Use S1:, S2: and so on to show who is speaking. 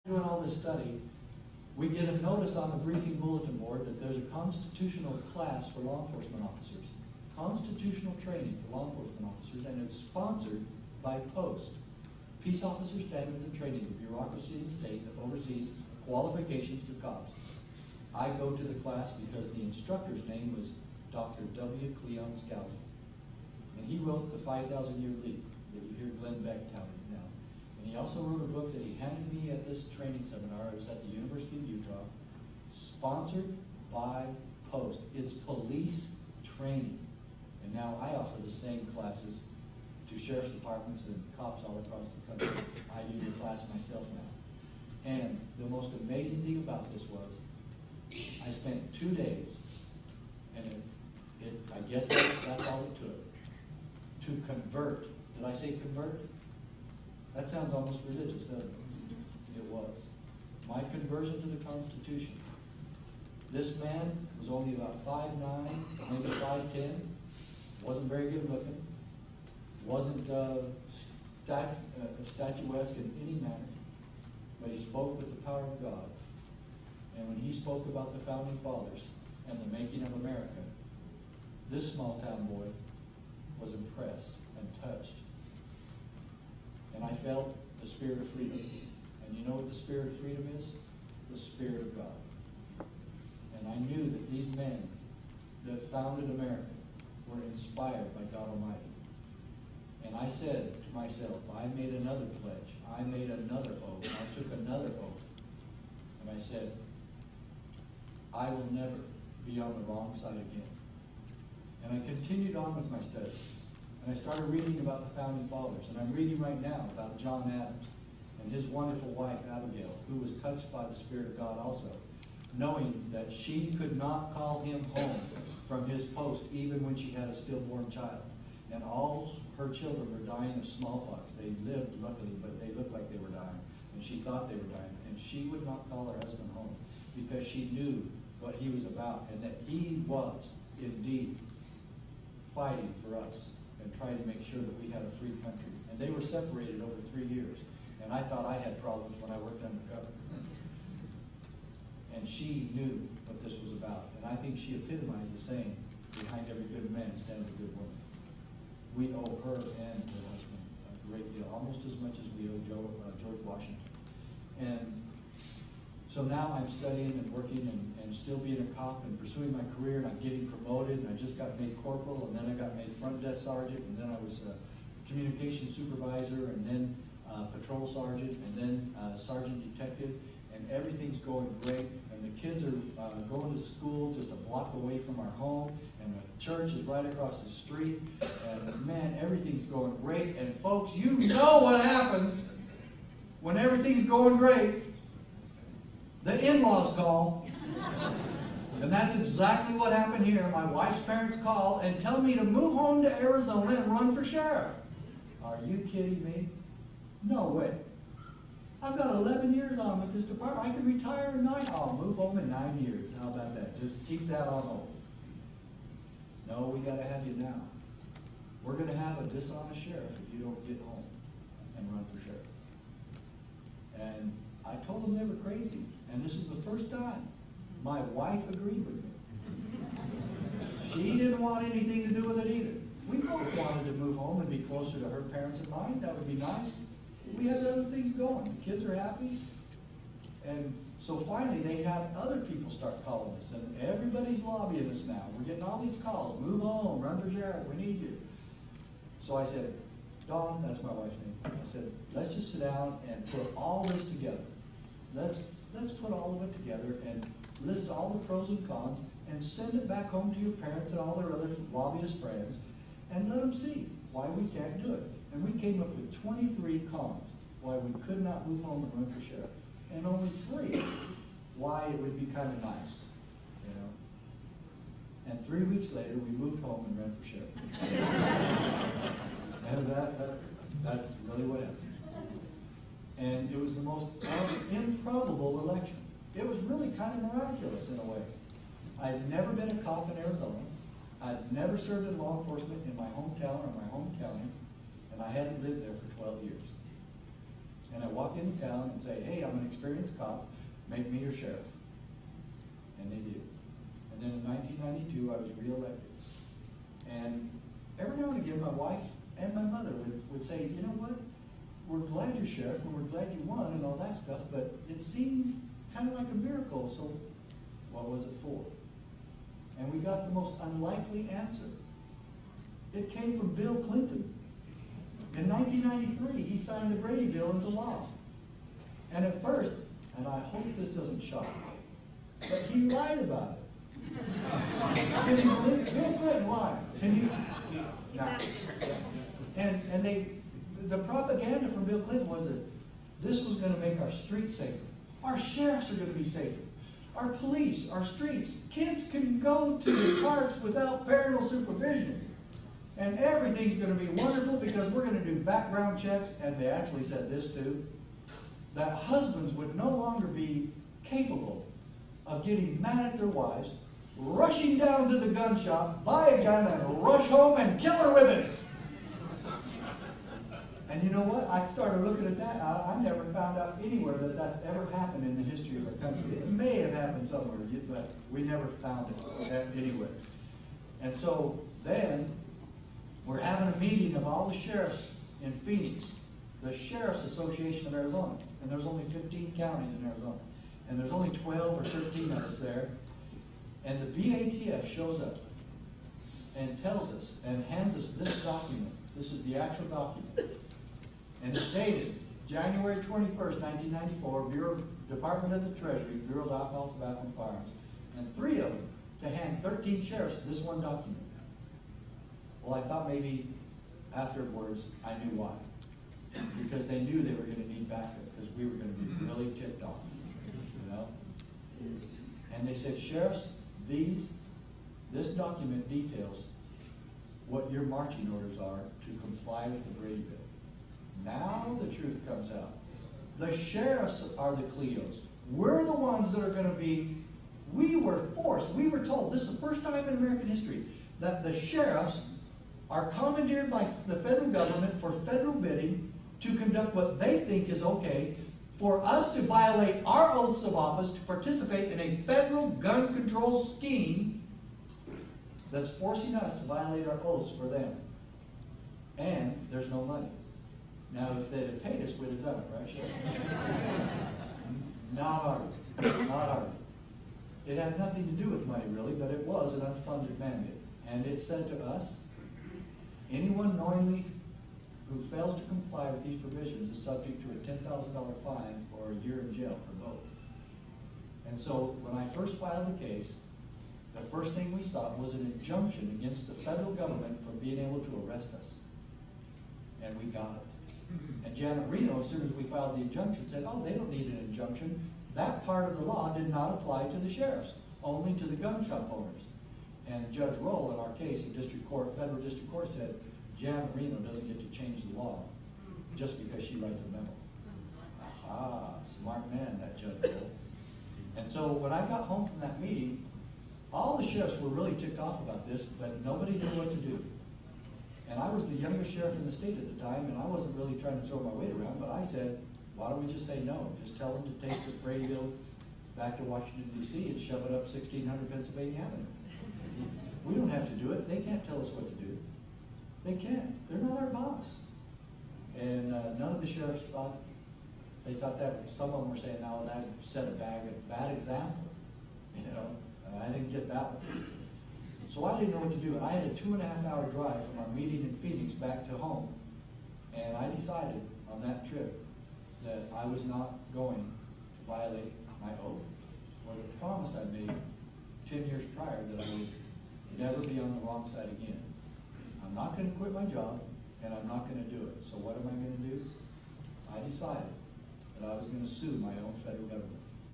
S1: Doing all this study, we get a notice on the briefing bulletin board that there's a constitutional class for law enforcement officers, constitutional training for law enforcement officers, and it's sponsored by POST, Peace Officer Standards and Training, the bureaucracy in the state that oversees qualifications for cops. I go to the class because the instructor's name was Dr. W. Cleon Scouting, and he wrote the 5,000-Year Leap that you hear Glenn Beck touting now. And he also wrote a book that he handed me at this training seminar. It was at the University of Utah, sponsored by POST. It's police training. And now I offer the same classes to sheriff's departments and cops all across the country. I do the class myself now. And the most amazing thing about this was I spent 2 days, and I guess that's all it took, to convert. Did I say convert? That sounds almost religious, doesn't it? It was. My conversion to the Constitution. This man was only about 5'9", maybe 5'10", wasn't very good looking, wasn't statuesque in any manner, but he spoke with the power of God. And when he spoke about the Founding Fathers and the making of America, this small town boy was impressed and touched. And I felt the spirit of freedom. And you know what the spirit of freedom is? The Spirit of God. And I knew that these men that founded America were inspired by God Almighty. And I said to myself, I made another pledge. I made another oath. I took another oath. And I said, I will never be on the wrong side again. And I continued on with my studies. And I started reading about the Founding Fathers. And I'm reading right now about John Adams and his wonderful wife, Abigail, who was touched by the Spirit of God also, knowing that she could not call him home from his post even when she had a stillborn child. And all her children were dying of smallpox. They lived, luckily, but they looked like they were dying. And she thought they were dying. And she would not call her husband home because she knew what he was about and that he was indeed fighting for us and trying to make sure that we had a free country. And they were separated over 3 years. And I thought I had problems when I worked undercover. And she knew what this was about. And I think she epitomized the saying, behind every good man stands a good woman. We owe her and her husband a great deal, almost as much as we owe George Washington. And so now I'm studying and working and still being a cop and pursuing my career, and I'm getting promoted, and I just got made corporal, and then I got made front desk sergeant, and then I was a communication supervisor, and then patrol sergeant, and then sergeant detective, and everything's going great, and the kids are going to school just a block away from our home, and the church is right across the street, and man, everything's going great. And folks, you know what happens when everything's going great. The in-laws call. And that's exactly what happened here. My wife's parents call and tell me to move home to Arizona and run for sheriff. Are you kidding me? No way. I've got 11 years on with this department. I can retire in 9. I'll move home in 9 years. How about that? Just keep that on hold. No, we got to have you now. We're going to have a dishonest sheriff if you don't get home and run for sheriff. And I told them they were crazy. And this was the first time my wife agreed with me. She didn't want anything to do with it either. We both wanted to move home and be closer to her parents and mine. That would be nice. We had other things going. The kids are happy. And so finally they had other people start calling us. And everybody's lobbying us now. We're getting all these calls. Move home, run for sheriff, we need you. So I said, Dawn, that's my wife's name. I said, let's just sit down and put all this together. Let's put all of it together and list all the pros and cons and send it back home to your parents and all their other lobbyist friends and let them see why we can't do it. And we came up with 23 cons why we could not move home and run for sheriff, and only 3 why it would be kind of nice, you know. And 3 weeks later, we moved home and ran for sheriff. And that's really what happened. And it was the most improbable election. It was really kind of miraculous in a way. I'd never been a cop in Arizona. I'd never served in law enforcement in my hometown or my home county, and I hadn't lived there for 12 years. And I walk into town and say, hey, I'm an experienced cop, make me your sheriff. And they did. And then in 1992, I was reelected. And every now and again, my wife and my mother would say, you know what? We're glad you're sheriff, and we're glad you won and all that stuff, but it seemed kind of like a miracle, so what was it for? And we got the most unlikely answer. It came from Bill Clinton. In 1993, he signed the Brady Bill into law. And at first, and I hope this doesn't shock you, but he lied about it. Can you believe Bill Clinton lied? Can you? No. And the propaganda from Bill Clinton was that this was going to make our streets safer. Our sheriffs are going to be safer. Our police, our streets, kids can go to the parks without parental supervision. And everything's going to be wonderful because we're going to do background checks, and they actually said this too, that husbands would no longer be capable of getting mad at their wives, rushing down to the gun shop, buy a gun, and rush home and kill her with it. And you know what? I started looking at that. I never found out anywhere that that's ever happened in the history of our country. It may have happened somewhere, but we never found it anywhere. And so then we're having a meeting of all the sheriffs in Phoenix, the Sheriff's Association of Arizona. And there's only 15 counties in Arizona. And there's only 12 or 13 of us there. And the BATF shows up and tells us and hands us this document. This is the actual document. And it's dated January 21st, 1994, Department of the Treasury, Bureau of Alcohol, Tobacco, and Firearms. And 3 of them to hand 13 sheriffs this one document. Well, I thought maybe afterwards I knew why. Because they knew they were going to need backup, because we were going to be really ticked off. You know? And they said, sheriffs, this document details what your marching orders are to comply with the Brady Bill. Now the truth comes out. The sheriffs are the Cleos. We're the ones that are going to be, we were forced, we were told, this is the first time in American history, that the sheriffs are commandeered by the federal government for federal bidding to conduct what they think is okay, for us to violate our oaths of office to participate in a federal gun control scheme that's forcing us to violate our oaths for them. And there's no money. Now, if they'd have paid us, we'd have done it, right, Sheriff? Not hardly. Not hardly. It had nothing to do with money, really, but it was an unfunded mandate. And it said to us, anyone knowingly who fails to comply with these provisions is subject to a $10,000 fine or a year in jail for both. And so, when I first filed the case, the first thing we sought was an injunction against the federal government for being able to arrest us. And we got it. And Janet Reno, as soon as we filed the injunction, said, oh, they don't need an injunction. That part of the law did not apply to the sheriffs, only to the gun shop owners. And Judge Roll, in our case, in district court, federal district court, said, Janet Reno doesn't get to change the law just because she writes a memo. Aha, smart man, that Judge Roll. And so when I got home from that meeting, all the sheriffs were really ticked off about this, but nobody knew what to do. And I was the youngest sheriff in the state at the time, and I wasn't really trying to throw my weight around, but I said, why don't we just say no? Just tell them to take the Brady Bill back to Washington, D.C. and shove it up 1600 Pennsylvania Avenue. We don't have to do it. They can't tell us what to do. They can't. They're not our boss. And none of the sheriffs thought, they thought that, some of them were saying, no, that set a bad example. You know, and I didn't get that one. So I didn't know what to do, and I had a 2.5-hour drive from our meeting in Phoenix back to home. And I decided on that trip that I was not going to violate my oath or the promise I made 10 years prior that I would never be on the wrong side again. I'm not going to quit my job, and I'm not going to do it. So what am I going to do? I decided that I was going to sue my own federal government.